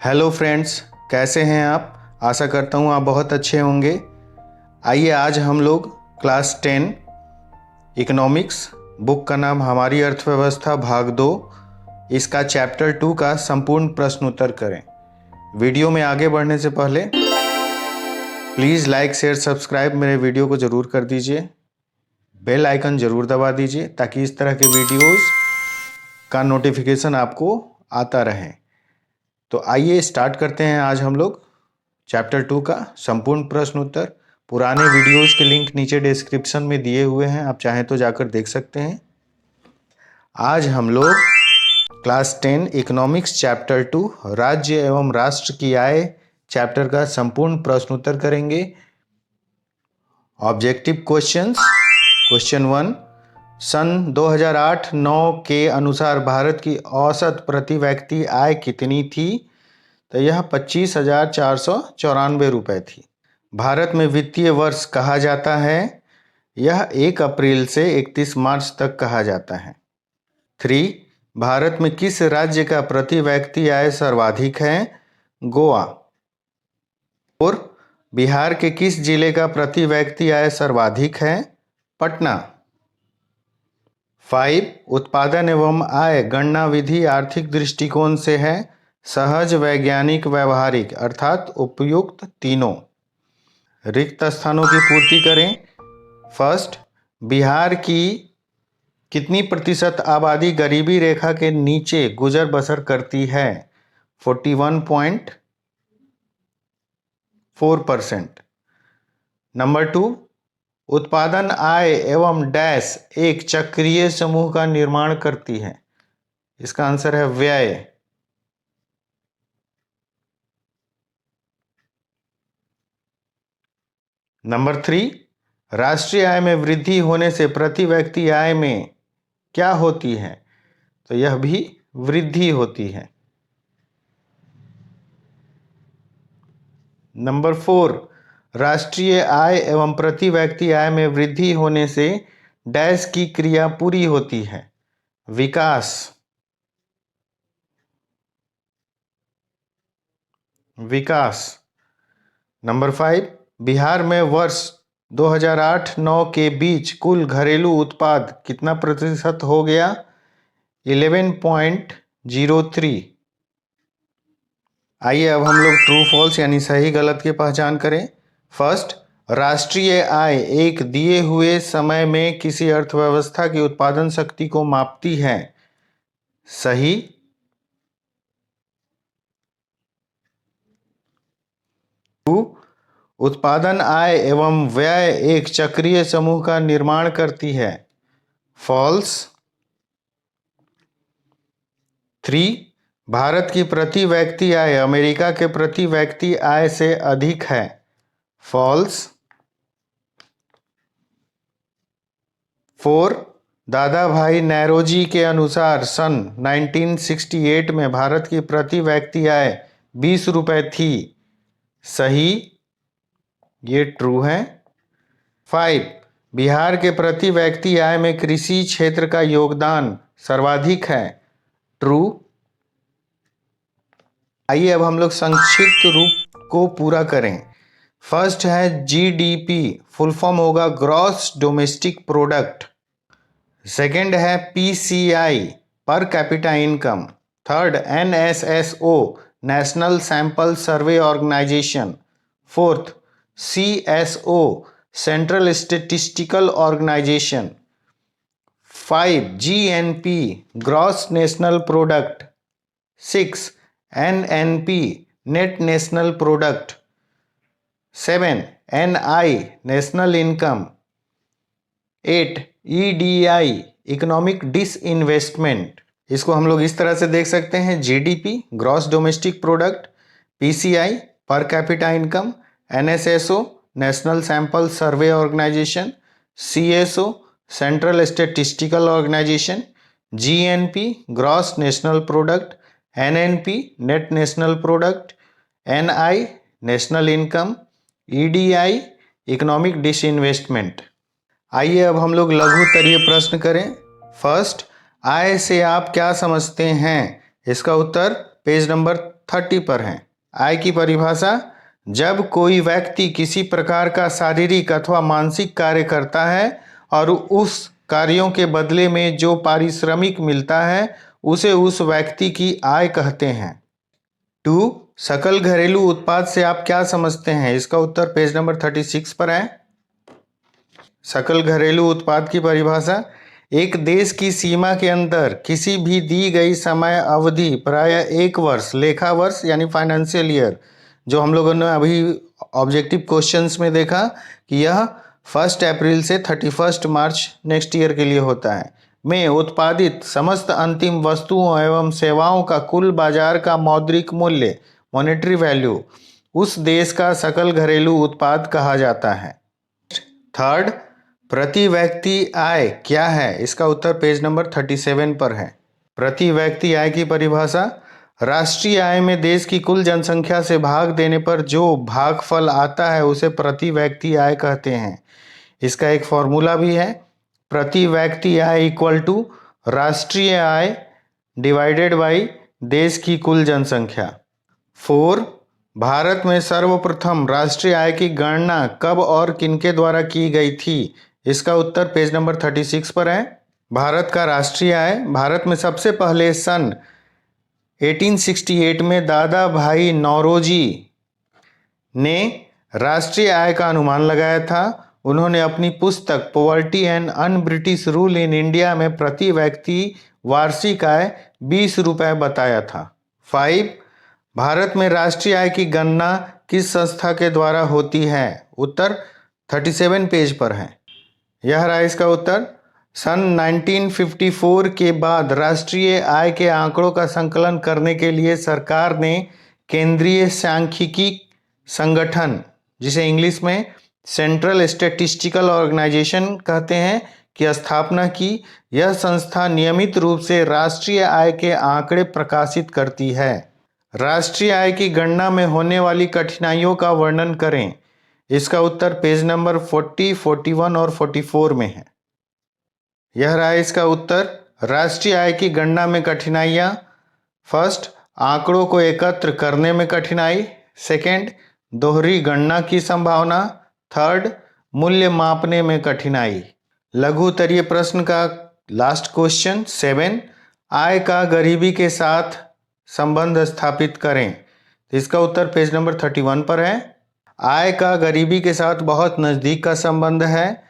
Hello friends, कैसे हैं आप। आशा करता हूँ आप बहुत अच्छे होंगे। आइए आज हम लोग क्लास 10 इकोनॉमिक्स बुक का नाम हमारी अर्थव्यवस्था भाग 2 इसका चैप्टर 2 का संपूर्ण प्रश्न उत्तर करें। वीडियो में आगे बढ़ने से पहले प्लीज़ लाइक शेयर सब्सक्राइब मेरे वीडियो को ज़रूर कर दीजिए। बेल आइकन ज़रूर दबा दीजिए ताकि इस तरह के वीडियोस का नोटिफिकेशन आपको आता रहे। तो आइए स्टार्ट करते हैं आज हम लोग चैप्टर 2 का संपूर्ण प्रश्न उत्तर। पुराने वीडियोस के लिंक नीचे डिस्क्रिप्शन में दिए हुए हैं, आप चाहें तो जाकर देख सकते हैं। आज हम लोग क्लास 10 इकोनॉमिक्स चैप्टर 2 राज्य एवं राष्ट्र की आय चैप्टर का संपूर्ण प्रश्न उत्तर करेंगे। Objective questions. क्वेश्चन 1, सन 2008-9 के अनुसार भारत की औसत प्रति व्यक्ति आय कितनी थी? तो यह 25,494 रुपये थी। भारत में वित्तीय वर्ष कहा जाता है, यह 1 अप्रैल से 31 मार्च तक कहा जाता है। 3, भारत में किस राज्य का प्रति व्यक्ति आय सर्वाधिक है? गोवा। 4, बिहार के किस जिले का प्रति व्यक्ति आय सर्वाधिक है? पटना। 5, उत्पादन एवं आय गणना विधि आर्थिक दृष्टिकोण से है सहज, वैज्ञानिक, व्यवहारिक अर्थात उपयुक्त तीनों। रिक्त स्थानों की पूर्ति करें। फर्स्ट, बिहार की कितनी प्रतिशत आबादी गरीबी रेखा के नीचे गुजर बसर करती है? 41.4%। नंबर 2, उत्पादन आय एवं डैश एक चक्रीय समूह का निर्माण करती है। इसका आंसर है व्यय। नंबर 3, राष्ट्रीय आय में वृद्धि होने से प्रति व्यक्ति आय में क्या होती है? तो यह भी वृद्धि होती है। नंबर 4, राष्ट्रीय आय एवं प्रति व्यक्ति आय में वृद्धि होने से डैश की क्रिया पूरी होती है। विकास। विकास। नंबर 5, बिहार में वर्ष 2008-9 के बीच कुल घरेलू उत्पाद कितना प्रतिशत हो गया? 11.03। आइए अब हम लोग ट्रू फॉल्स यानी सही गलत की पहचान करें। फर्स्ट, राष्ट्रीय आय एक दिए हुए समय में किसी अर्थव्यवस्था की उत्पादन शक्ति को मापती है। सही। 2, उत्पादन आय एवं व्यय एक चक्रीय समूह का निर्माण करती है। फॉल्स। 3, भारत की प्रति व्यक्ति आय अमेरिका के प्रति व्यक्ति आय से अधिक है। फॉल्स। 4, दादा भाई नौरोजी के अनुसार सन 1968 में भारत की प्रति व्यक्ति आय 20 रुपये थी। सही, ये ट्रू है। 5, बिहार के प्रति व्यक्ति आय में कृषि क्षेत्र का योगदान सर्वाधिक है। ट्रू। आइए अब हम लोग संक्षिप्त रूप को पूरा करें। फर्स्ट है जीडीपी, फुल फॉर्म होगा ग्रॉस डोमेस्टिक प्रोडक्ट। सेकंड है PCI, per capita income. Third, NSSO, national sample survey organisation. Fourth, CSO, central statistical organisation. 5, GNP, gross national product. 6, NNP, net national product. 7, NI, national income. 8, EDI, economic disinvestment. इसको हम लोग इस तरह से देख सकते हैं, GDP gross domestic product, PCI per capita income, NSSO national sample survey organisation, CSO central statistical organisation, GNP gross national product, NNP net national product, NI national income, EDI economic disinvestment. आइए अब हम लोग लघु उत्तरीय प्रश्न करें। First, आय से आप क्या समझते हैं? इसका उत्तर पेज नंबर 30 पर हैं। आय की परिभाषा, जब कोई व्यक्ति किसी प्रकार का शारीरिक अथवा मानसिक कार्य करता है और उस कार्यों के बदले में जो पारिश्रमिक मिलता है उसे उस व्यक्ति की आय कहते हैं। 2. सकल घरेलू उत्पाद से आप क्या समझते हैं? इसका उत्तर पेज नंबर 36 पर है। सकल घरेलू उत्पाद की परिभाषा, एक देश की सीमा के अंदर किसी भी दी गई समय अवधि, प्रायः 1 वर्ष, लेखा वर्ष यानी फाइनेंशियल ईयर, जो हम लोगों ने अभी ऑब्जेक्टिव क्वेश्चंस में देखा कि यह 1 अप्रैल से 31 मार्च नेक्स्ट ईयर के लिए होता है, में उत्पादित समस्त अंतिम वस्तुओं एवं सेवाओं का कुल बाजार का मौद्रिक मूल्य, मॉनेटरी वैल्यू, उस देश का सकल घरेलू उत्पाद कहा जाता है। 3. प्रति व्यक्ति आय क्या है? इसका उत्तर पेज नंबर 37 पर है। प्रति व्यक्ति आय की परिभाषा, राष्ट्रीय आय में देश की कुल जनसंख्या से भाग देने पर जो भागफल आता है उसे प्रति व्यक्ति आय कहते हैं। इसका एक फॉर्मूला भी है, प्रति व्यक्ति आय इक्वल टू राष्ट्रीय आय डिवाइडेड बाई देश की कुल जनसंख्या। 4. भारत में सर्वप्रथम राष्ट्रीय आय की गणना कब और किनके द्वारा की गई थी? इसका उत्तर पेज नंबर 36 पर है। भारत का राष्ट्रीय आय, भारत में सबसे पहले सन 1868 में दादा भाई नौरोजी ने राष्ट्रीय आय का अनुमान लगाया था। उन्होंने अपनी पुस्तक poverty and un British rule in India में प्रति व्यक्ति वार्षिक आय 20 रुपये बताया था। 5. भारत में राष्ट्रीय आय की गणना किस संस्था के द्वारा होती है? उत्तर 37 पेज पर है। यह रहा इसका उत्तर। सन 1954 के बाद राष्ट्रीय आय के आंकड़ों का संकलन करने के लिए सरकार ने केंद्रीय सांख्यिकी संगठन, जिसे इंग्लिश में सेंट्रल स्टैटिस्टिकल ऑर्गेनाइजेशन कहते हैं, की स्थापना की। यह संस्था नियमित रूप से राष्ट्रीय आय के आंकड़े प्रकाशित करती है। राष्ट्रीय आय की गणना में होने वाली कठिनाइयों का वर्णन करें। इसका उत्तर पेज नंबर 40, 41 और 44 में है। यह रहा इसका उत्तर। राष्ट्रीय आय की गणना में कठिनाइयाँ: 1. आंकड़ों को एकत्र करने में कठिनाई। 2. दोहरी गणना की संभावना। 3. मूल्य मापने में कठिनाई। लघु उत्तरीय प्रश्न का लास्ट क्वेश्चन 7. आय का गरीबी के साथ संबंध स्थापित करें। इसका उत्तर पेज नंबर 31 पर है। आय का गरीबी के साथ बहुत नज़दीक का संबंध है।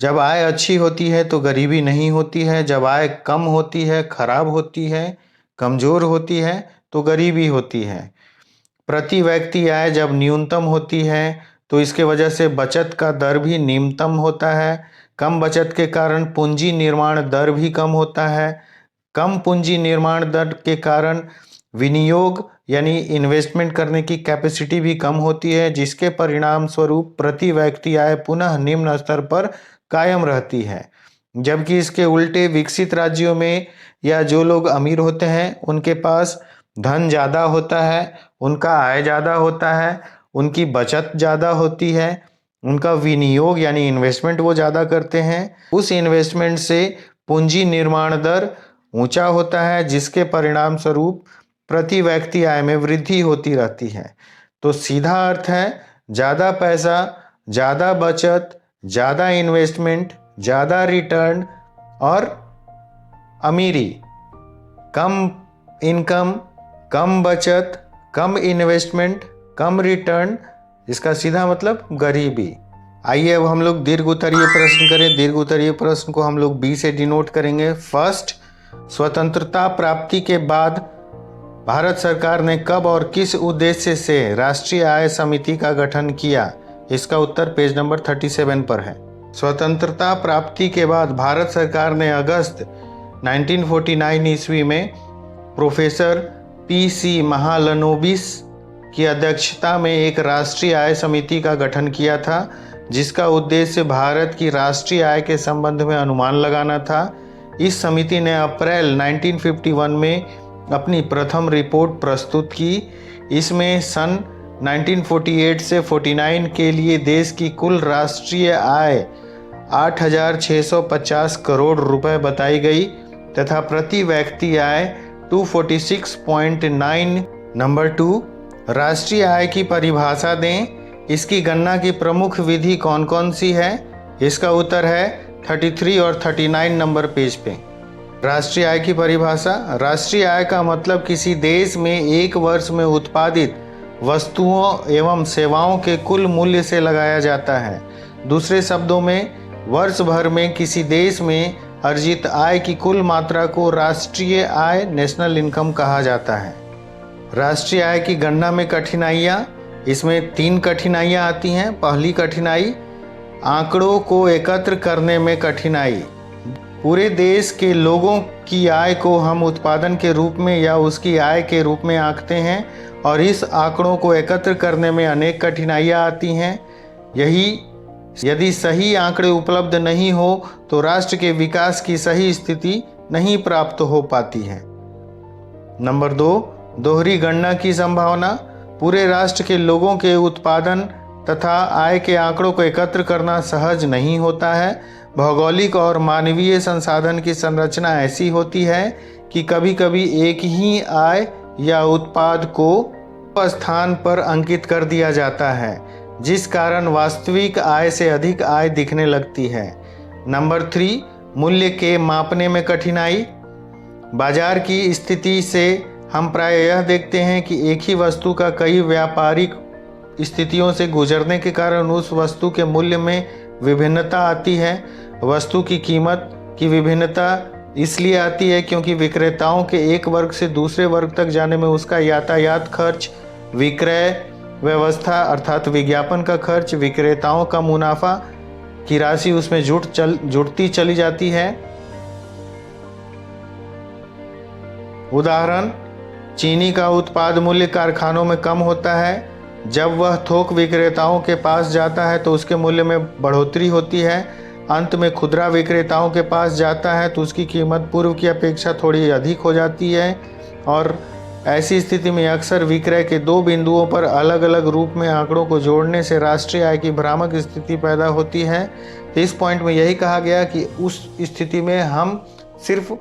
जब आय अच्छी होती है तो गरीबी नहीं होती है, जब आय कम होती है, खराब होती है, कमज़ोर होती है तो गरीबी होती है। प्रति व्यक्ति आय जब न्यूनतम होती है तो इसके वजह से बचत का दर भी निम्नतम होता है। कम बचत के कारण पूंजी निर्माण दर भी कम होता है। कम पूंजी निर्माण दर के कारण विनियोग यानी इन्वेस्टमेंट करने की कैपेसिटी भी कम होती है, जिसके परिणाम स्वरूप प्रति व्यक्ति आय पुनः निम्न स्तर पर कायम रहती है। जबकि इसके उल्टे विकसित राज्यों में या जो लोग अमीर होते हैं उनके पास धन ज़्यादा होता है, उनका आय ज़्यादा होता है, उनकी बचत ज़्यादा होती है, उनका विनियोग यानी इन्वेस्टमेंट वो ज़्यादा करते हैं। उस इन्वेस्टमेंट से पूंजी निर्माण दर ऊंचा होता है, जिसके परिणाम स्वरूप प्रति व्यक्ति आय में वृद्धि होती रहती है। तो सीधा अर्थ है, ज़्यादा पैसा, ज़्यादा बचत, ज़्यादा इन्वेस्टमेंट, ज़्यादा रिटर्न और अमीरी। कम इनकम, कम बचत, कम इन्वेस्टमेंट, कम रिटर्न, इसका सीधा मतलब गरीबी। आइए अब हम लोग दीर्घ उत्तरीय प्रश्न करें। दीर्घ उत्तरीय प्रश्न को हम लोग बी से डिनोट करेंगे। 1. स्वतंत्रता प्राप्ति के बाद भारत सरकार ने कब और किस उद्देश्य से राष्ट्रीय आय समिति का गठन किया? इसका उत्तर पेज नंबर 37 पर है। स्वतंत्रता प्राप्ति के बाद भारत सरकार ने अगस्त 1949 ईस्वी में प्रोफेसर PC महालनोबिस की अध्यक्षता में एक राष्ट्रीय आय समिति का गठन किया था, जिसका उद्देश्य भारत की राष्ट्रीय आय के संबंध में अनुमान लगाना था। इस समिति ने अप्रैल 1951 में अपनी प्रथम रिपोर्ट प्रस्तुत की। इसमें सन 1948 से 49 के लिए देश की कुल राष्ट्रीय आय 8,650 करोड़ रुपए बताई गई तथा प्रति व्यक्ति आय 246.9। नंबर 2, राष्ट्रीय आय की परिभाषा दें। इसकी गणना की प्रमुख विधि कौन कौन सी है? इसका उत्तर है 33 और 39 नंबर पेज पे। राष्ट्रीय आय की परिभाषा। राष्ट्रीय आय का मतलब किसी देश में एक वर्ष में उत्पादित वस्तुओं एवं सेवाओं के कुल मूल्य से लगाया जाता है। दूसरे शब्दों में, वर्ष भर में किसी देश में अर्जित आय की कुल मात्रा को राष्ट्रीय आय, नेशनल इनकम कहा जाता है। राष्ट्रीय आय की गणना में कठिनाइयाँ। इसमें 3 कठिनाइयाँ आती हैं। पहली कठिनाई, आंकड़ों को एकत्र करने में कठिनाई। पूरे देश के लोगों की आय को हम उत्पादन के रूप में या उसकी आय के रूप में आंकते हैं और इस आंकड़ों को एकत्र करने में अनेक कठिनाइयाँ आती हैं। यदि सही आंकड़े उपलब्ध नहीं हो तो राष्ट्र के विकास की सही स्थिति नहीं प्राप्त हो पाती है। नंबर 2, दोहरी गणना की संभावना। पूरे राष्ट्र के लोगों के उत्पादन तथा आय के आंकड़ों को एकत्र करना सहज नहीं होता है। भौगोलिक और मानवीय संसाधन की संरचना ऐसी होती है कि कभी कभी एक ही आय या उत्पाद को स्थान पर अंकित कर दिया जाता है, जिस कारण वास्तविक आय से अधिक आय दिखने लगती है। नंबर 3, मूल्य के मापने में कठिनाई। बाजार की स्थिति से हम प्राय यह देखते हैं कि एक ही वस्तु का कई व्यापारिक स्थितियों से गुजरने के कारण उस वस्तु के मूल्य में विभिन्नता आती है। वस्तु की कीमत की विभिन्नता इसलिए आती है क्योंकि विक्रेताओं के एक वर्ग से दूसरे वर्ग तक जाने में उसका यातायात खर्च, विक्रय व्यवस्था अर्थात विज्ञापन का खर्च, विक्रेताओं का मुनाफा की राशि उसमें जुड़ती चली जाती है। उदाहरण, चीनी का उत्पाद मूल्य कारखानों में कम होता है। जब वह थोक विक्रेताओं के पास जाता है तो उसके मूल्य में बढ़ोतरी होती है। अंत में खुदरा विक्रेताओं के पास जाता है तो उसकी कीमत पूर्व की अपेक्षा थोड़ी अधिक हो जाती है और ऐसी स्थिति में अक्सर विक्रय के 2 बिंदुओं पर अलग अलग रूप में आंकड़ों को जोड़ने से राष्ट्रीय आय की भ्रामक स्थिति पैदा होती है। तो इस पॉइंट में यही कहा गया कि उस स्थिति में हम सिर्फ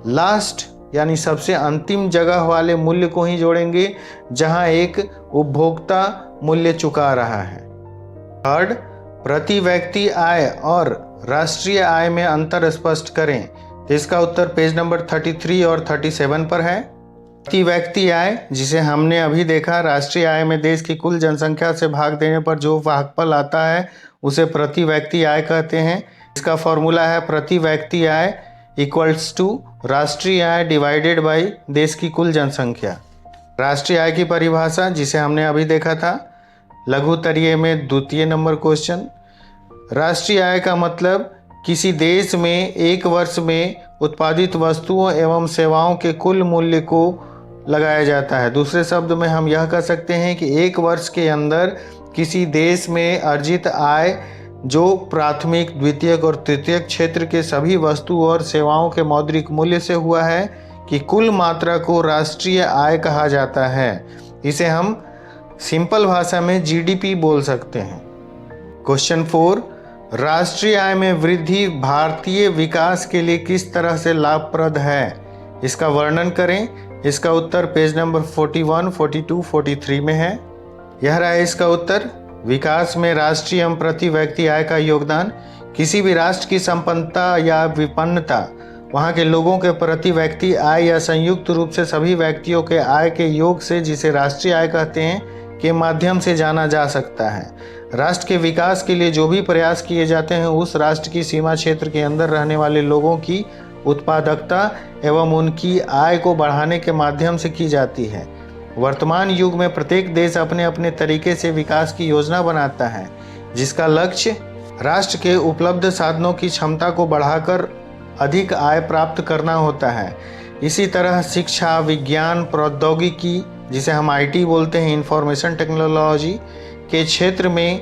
लास्ट यानी सबसे अंतिम जगह वाले मूल्य को ही जोड़ेंगे जहां एक उपभोक्ता मूल्य चुका रहा है। थर्ड, प्रति व्यक्ति आय और राष्ट्रीय आय में अंतर स्पष्ट करें। तो इसका उत्तर पेज नंबर 33 और 37 पर है। प्रति व्यक्ति आय, जिसे हमने अभी देखा, राष्ट्रीय आय में देश की कुल जनसंख्या से भाग देने पर जो भागफल आता है उसे प्रति व्यक्ति आय कहते हैं। इसका फॉर्मूला है प्रति व्यक्ति आय इक्वल्स टू राष्ट्रीय आय डिवाइडेड बाई देश की कुल जनसंख्या। राष्ट्रीय आय की परिभाषा, जिसे हमने अभी देखा था लघुत्तरीय में द्वितीय नंबर क्वेश्चन। राष्ट्रीय आय का मतलब किसी देश में एक वर्ष में उत्पादित वस्तुओं एवं सेवाओं के कुल मूल्य को लगाया जाता है। दूसरे शब्द में हम यह कह सकते हैं कि एक वर्ष के अंदर किसी देश में अर्जित आय जो प्राथमिक, द्वितीयक और तृतीयक क्षेत्र के सभी वस्तु और सेवाओं के मौद्रिक मूल्य से हुआ है कि कुल मात्रा को राष्ट्रीय आय कहा जाता है। इसे हम सिंपल भाषा में जीडीपी बोल सकते हैं। क्वेश्चन 4, राष्ट्रीय आय में वृद्धि भारतीय विकास के लिए किस तरह से लाभप्रद है? इसका वर्णन करें। इसका उत्तर पेज नंबर 41, 42, 43 में है। यह रहा इसका उत्तर। विकास में राष्ट्रीय एवं प्रति व्यक्ति आय का योगदान। किसी भी राष्ट्र की संपन्नता या विपन्नता वहाँ के लोगों के प्रति व्यक्ति आय या संयुक्त रूप से सभी व्यक्तियों के आय के योग से, जिसे राष्ट्रीय आय कहते हैं, के माध्यम से जाना जा सकता है। राष्ट्र के विकास के लिए जो भी प्रयास किए जाते हैं उस राष्ट्र की सीमा क्षेत्र के अंदर रहने वाले लोगों की उत्पादकता एवं उनकी आय को बढ़ाने के माध्यम से की जाती है। वर्तमान युग में प्रत्येक देश अपने अपने तरीके से विकास की योजना बनाता है, जिसका लक्ष्य राष्ट्र के उपलब्ध साधनों की क्षमता को बढ़ाकर अधिक आय प्राप्त करना होता है। इसी तरह शिक्षा, विज्ञान, प्रौद्योगिकी, जिसे हम आईटी बोलते हैं, इंफॉर्मेशन टेक्नोलॉजी के क्षेत्र में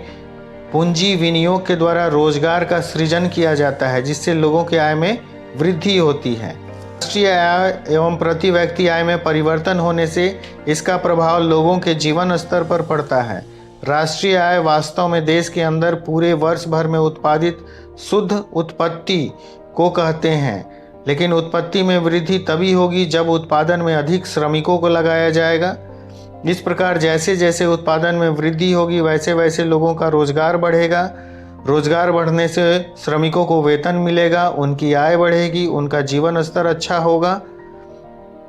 पूंजी विनियोग के द्वारा रोजगार का सृजन किया जाता है, जिससे लोगों के आय में वृद्धि होती है। राष्ट्रीय आय एवं प्रति व्यक्ति आय में परिवर्तन होने से इसका प्रभाव लोगों के जीवन स्तर पर पड़ता है। राष्ट्रीय आय वास्तव में देश के अंदर पूरे वर्ष भर में उत्पादित शुद्ध उत्पत्ति को कहते हैं। लेकिन उत्पत्ति में वृद्धि तभी होगी जब उत्पादन में अधिक श्रमिकों को लगाया जाएगा। इस प्रकार जैसे जैसे उत्पादन में वृद्धि होगी वैसे वैसे लोगों का रोजगार बढ़ेगा। रोजगार बढ़ने से श्रमिकों को वेतन मिलेगा, उनकी आय बढ़ेगी, उनका जीवन स्तर अच्छा होगा।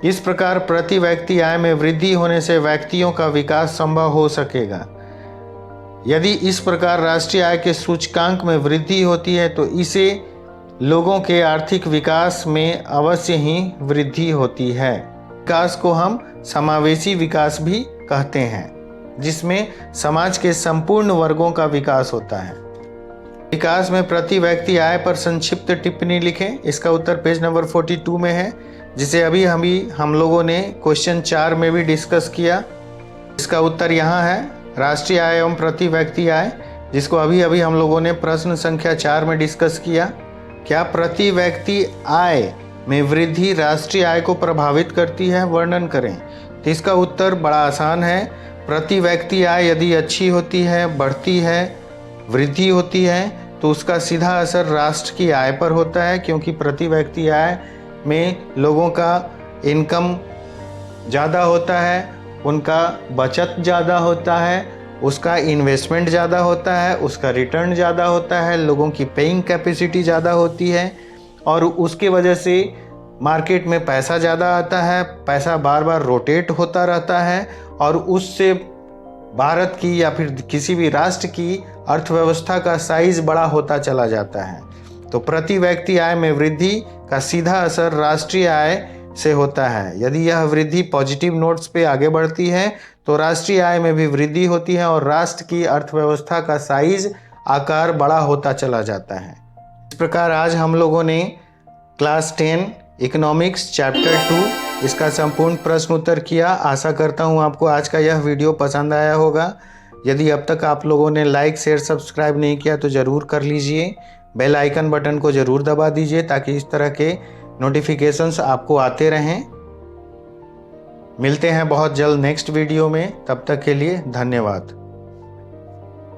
इस प्रकार प्रति व्यक्ति आय में वृद्धि होने से व्यक्तियों का विकास संभव हो सकेगा। यदि इस प्रकार राष्ट्रीय आय के सूचकांक में वृद्धि होती है तो इसे लोगों के आर्थिक विकास में अवश्य ही वृद्धि होती है। विकास को हम समावेशी विकास भी कहते हैं, जिसमें समाज के संपूर्ण वर्गों का विकास होता है। विकास में प्रति व्यक्ति आय पर संक्षिप्त टिप्पणी लिखें। इसका उत्तर पेज नंबर 42 में है, जिसे अभी हम लोगों ने क्वेश्चन 4 में भी डिस्कस किया। इसका उत्तर यहाँ है, राष्ट्रीय आय एवं प्रति व्यक्ति आय, जिसको अभी हम लोगों ने प्रश्न संख्या 4 में डिस्कस किया। क्या प्रति व्यक्ति आय में वृद्धि राष्ट्रीय आय को प्रभावित करती है? वर्णन करें। तो इसका उत्तर बड़ा आसान है। प्रति व्यक्ति आय यदि अच्छी होती है, बढ़ती है, वृद्धि होती है, तो उसका सीधा असर राष्ट्र की आय पर होता है, क्योंकि प्रति व्यक्ति आय में लोगों का इनकम ज़्यादा होता है, उनका बचत ज़्यादा होता है, उसका इन्वेस्टमेंट ज़्यादा होता है, उसका रिटर्न ज़्यादा होता है, लोगों की पेइंग कैपेसिटी ज़्यादा होती है और उसके वजह से मार्केट में पैसा ज़्यादा आता है, पैसा बार बार रोटेट होता रहता है और उससे भारत की या फिर किसी भी राष्ट्र की अर्थव्यवस्था का साइज बड़ा होता चला जाता है। तो प्रति व्यक्ति आय में वृद्धि का सीधा असर राष्ट्रीय आय से होता है। यदि यह वृद्धि पॉजिटिव नोट्स पे आगे बढ़ती है तो राष्ट्रीय आय में भी वृद्धि होती है और राष्ट्र की अर्थव्यवस्था का साइज, आकार बड़ा होता चला जाता है। इस प्रकार आज हम लोगों ने क्लास 10 इकोनॉमिक्स चैप्टर 2 इसका संपूर्ण प्रश्न उत्तर किया। आशा करता हूँ आपको आज का यह वीडियो पसंद आया होगा। यदि अब तक आप लोगों ने लाइक, शेयर, सब्सक्राइब नहीं किया तो ज़रूर कर लीजिए। बेल आइकन बटन को ज़रूर दबा दीजिए ताकि इस तरह के नोटिफिकेशंस आपको आते रहें। मिलते हैं बहुत जल्द नेक्स्ट वीडियो में, तब तक के लिए धन्यवाद।